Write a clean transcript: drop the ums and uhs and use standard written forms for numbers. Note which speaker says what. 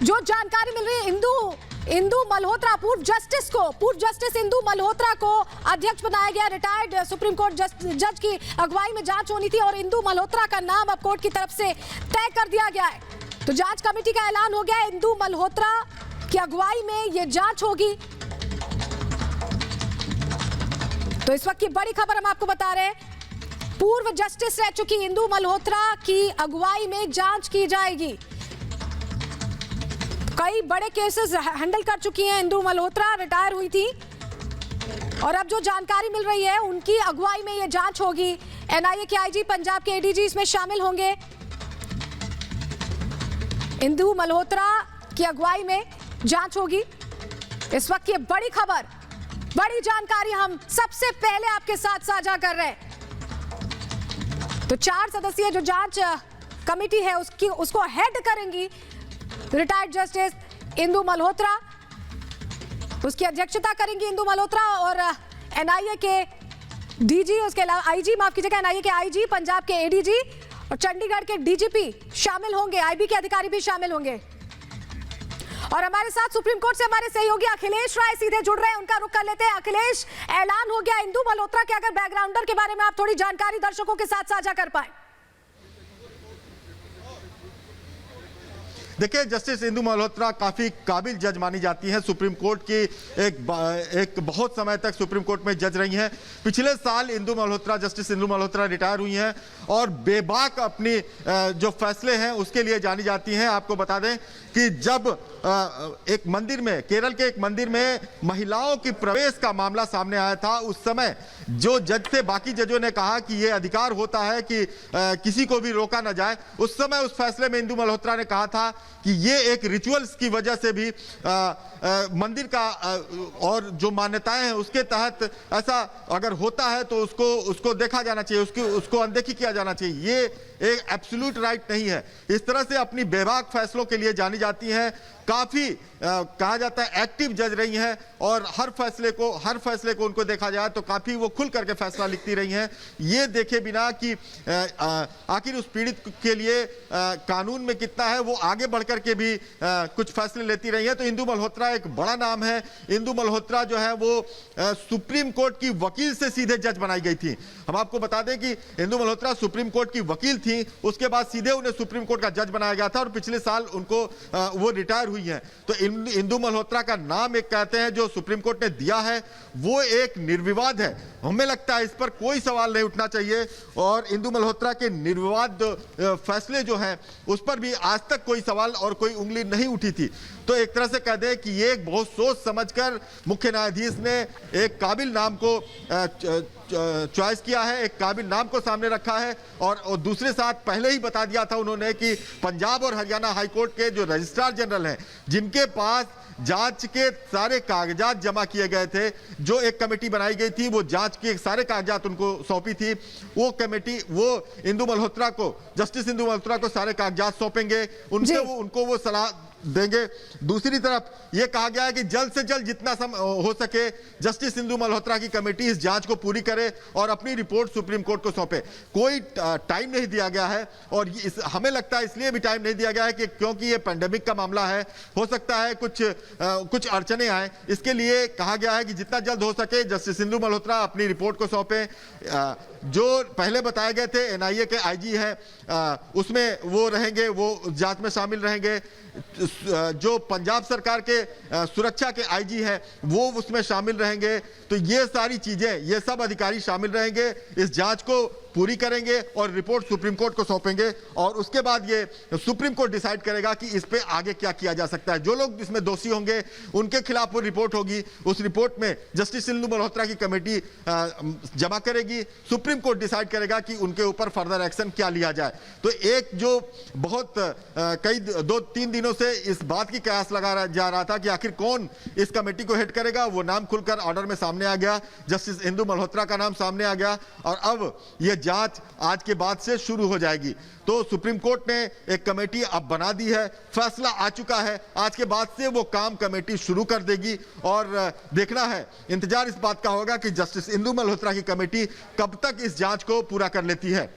Speaker 1: जो जानकारी मिल रही है इंदु मल्होत्रा पूर्व जस्टिस इंदु मल्होत्रा को अध्यक्ष बनाया गया। रिटायर्ड सुप्रीम कोर्ट जज की अगुवाई में जांच होनी थी और इंदु मल्होत्रा का नाम अब कोर्ट की तरफ से तय कर दिया गया है। तो जांच कमेटी का ऐलान हो गया है। इंदु मल्होत्रा की अगुवाई में यह जांच होगी। तो इस वक्त की बड़ी खबर हम आपको बता रहे हैं, पूर्व जस्टिस रह चुकी इंदु मल्होत्रा की अगुवाई में जांच की जाएगी। कई बड़े केसेस हैंडल कर चुकी हैं इंदु मल्होत्रा, रिटायर हुई थी और अब जो जानकारी मिल रही है उनकी अगुवाई में यह जांच होगी। एनआईए के आईजी, पंजाब के एडीजी इसमें शामिल होंगे। इंदु मल्होत्रा की अगुवाई में जांच होगी। इस वक्त की बड़ी खबर, बड़ी जानकारी हम सबसे पहले आपके साथ साझा कर रहे हैं। तो 4 सदस्यीय जो जांच कमेटी है उसको हेड करेंगी रिटायर्ड जस्टिस इंदु मल्होत्रा। उसकी अध्यक्षता करेंगी इंदु मल्होत्रा और एनआईए के डीजी, उसके अलावा आईजी, माफ कीजिएगा, एनआईए के आईजी, पंजाब के एडीजी और चंडीगढ़ के डीजीपी शामिल होंगे। आईबी के अधिकारी भी शामिल होंगे। और हमारे साथ सुप्रीम कोर्ट से हमारे सहयोगी अखिलेश राय सीधे जुड़ रहे हैं, उनका रुख कर लेते हैं। अखिलेश, ऐलान हो गया इंदु मल्होत्रा के, अगर बैकग्राउंडर के बारे में आप थोड़ी जानकारी दर्शकों के साथ साझा कर पाए।
Speaker 2: देखिए, जस्टिस इंदु मल्होत्रा काफी काबिल जज मानी जाती हैं। सुप्रीम कोर्ट की एक बहुत समय तक सुप्रीम कोर्ट में जज रही हैं। पिछले साल जस्टिस इंदु मल्होत्रा रिटायर हुई हैं और बेबाक अपनी जो फैसले हैं उसके लिए जानी जाती हैं। आपको बता दें कि जब एक मंदिर में, केरल के एक मंदिर में महिलाओं की प्रवेश का मामला सामने आया था, उस समय जो जज थे, बाकी जजों ने कहा कि यह अधिकार होता है कि किसी को भी रोका ना जाए। उस समय उस फैसले में इंदु मल्होत्रा ने कहा था कि ये एक रिचुअल्स की वजह से भी मंदिर का और जो मान्यताएं हैं उसके तहत ऐसा अगर होता है तो उसको देखा जाना चाहिए, उसको अनदेखी किया जाना चाहिए। ये एक एब्सोल्यूट राइट नहीं है। इस तरह से अपनी बेबाक फैसलों के लिए जानी जाती हैं। काफी कहा जाता है एक्टिव जज रही हैं और हर फैसले को उनको देखा जाए तो काफी वो खुल करके फैसला लिखती रही हैं, ये देखे बिना कि आखिर उस पीड़ित के लिए कानून में कितना है, वो आगे बढ़कर के भी कुछ फैसले लेती रही हैं। तो इंदु मल्होत्रा एक बड़ा नाम है। इंदु मल्होत्रा जो है वो सुप्रीम कोर्ट की वकील से सीधे जज बनाई गई थी। हम आपको बता दें कि इंदु मल्होत्रा सुप्रीम कोर्ट की वकील थी, उसके बाद सीधे उन्हें सुप्रीम कोर्ट का जज बनाया गया था और पिछले साल उनको वो रिटायर हुई हैं। तो इंदु मल्होत्रा का नाम एक कहते हैं जो सुप्रीम कोर्ट ने दिया है वो एक निर्विवाद है। हमें लगता है इस पर कोई सवाल नहीं उठना चाहिए और इंदु मल्होत्रा के निर्विवाद फैसले जो हैं उस पर भी आज तक कोई सवाल और कोई उंगली नहीं उठी थी। तो एक तरह से कह दें कि ये एक बहुत सोच समझकर मुख्य न्यायाधीश ने एक काबिल नाम को चॉइस किया है, एक काबिल नाम को सामने रखा है और दूसरे साथ पहले ही बता दिया था उन्होंने कि पंजाब और हरियाणा हाईकोर्ट के जो रजिस्ट्रार जनरल हैं, जिनके पास जांच के सारे कागजात जमा किए गए थे, जो एक कमेटी बनाई गई थी, वो जांच के सारे कागजात उनको सौंपी थी, वो कमेटी जस्टिस इंदु मल्होत्रा को सारे कागजात सौंपेंगे, उनको वो सलाह देंगे। दूसरी तरफ यह कहा गया है कि जल्द से जल्द जितना हो सके जस्टिस इंदु मल्होत्रा की कमेटी इस जांच को पूरी करे और अपनी रिपोर्ट सुप्रीम कोर्ट को सौंपे। कोई टाइम नहीं दिया गया है और हमें लगता है इसलिए भी टाइम नहीं दिया गया है कि क्योंकि ये पैंडेमिक का मामला है, हो सकता है कुछ अड़चने आए, इसके लिए कहा गया है कि जितना जल्द हो सके जस्टिस इंदु मल्होत्रा अपनी रिपोर्ट को सौंपे। जो पहले बताए गए थे एनआईए के आईजी हैं उसमें वो रहेंगे, वो जांच में शामिल रहेंगे। जो पंजाब सरकार के सुरक्षा के आईजी हैं वो उसमें शामिल रहेंगे। तो ये सारी चीजें, ये सब अधिकारी शामिल रहेंगे, इस जांच को पूरी करेंगे और रिपोर्ट सुप्रीम कोर्ट को सौंपेंगे और उसके बाद ये सुप्रीम कोर्ट डिसाइड करेगा कि इस पे आगे क्या किया जा सकता है। जो लोग इसमें दोषी होंगे उनके खिलाफ वो रिपोर्ट होगी, उस रिपोर्ट में जस्टिस इंदु मल्होत्रा की कमेटी जमा करेगी, सुप्रीम कोर्ट डिसाइड करेगा कि उनके ऊपर फर्दर एक्शन क्या लिया जाए। तो एक जो बहुत कई 2-3 दिनों से इस बात की कयास लगा जा रहा था कि आखिर कौन इस कमेटी को हेड करेगा, वो नाम खुलकर ऑर्डर में सामने आ गया, जस्टिस इंदु मल्होत्रा का नाम सामने आ गया और अब यह जांच आज के बाद से शुरू हो जाएगी। तो सुप्रीम कोर्ट ने एक कमेटी अब बना दी है, फैसला आ चुका है, आज के बाद से वो काम कमेटी शुरू कर देगी और देखना है, इंतजार इस बात का होगा कि जस्टिस इंदु मल्होत्रा की कमेटी कब तक इस जांच को पूरा कर लेती है।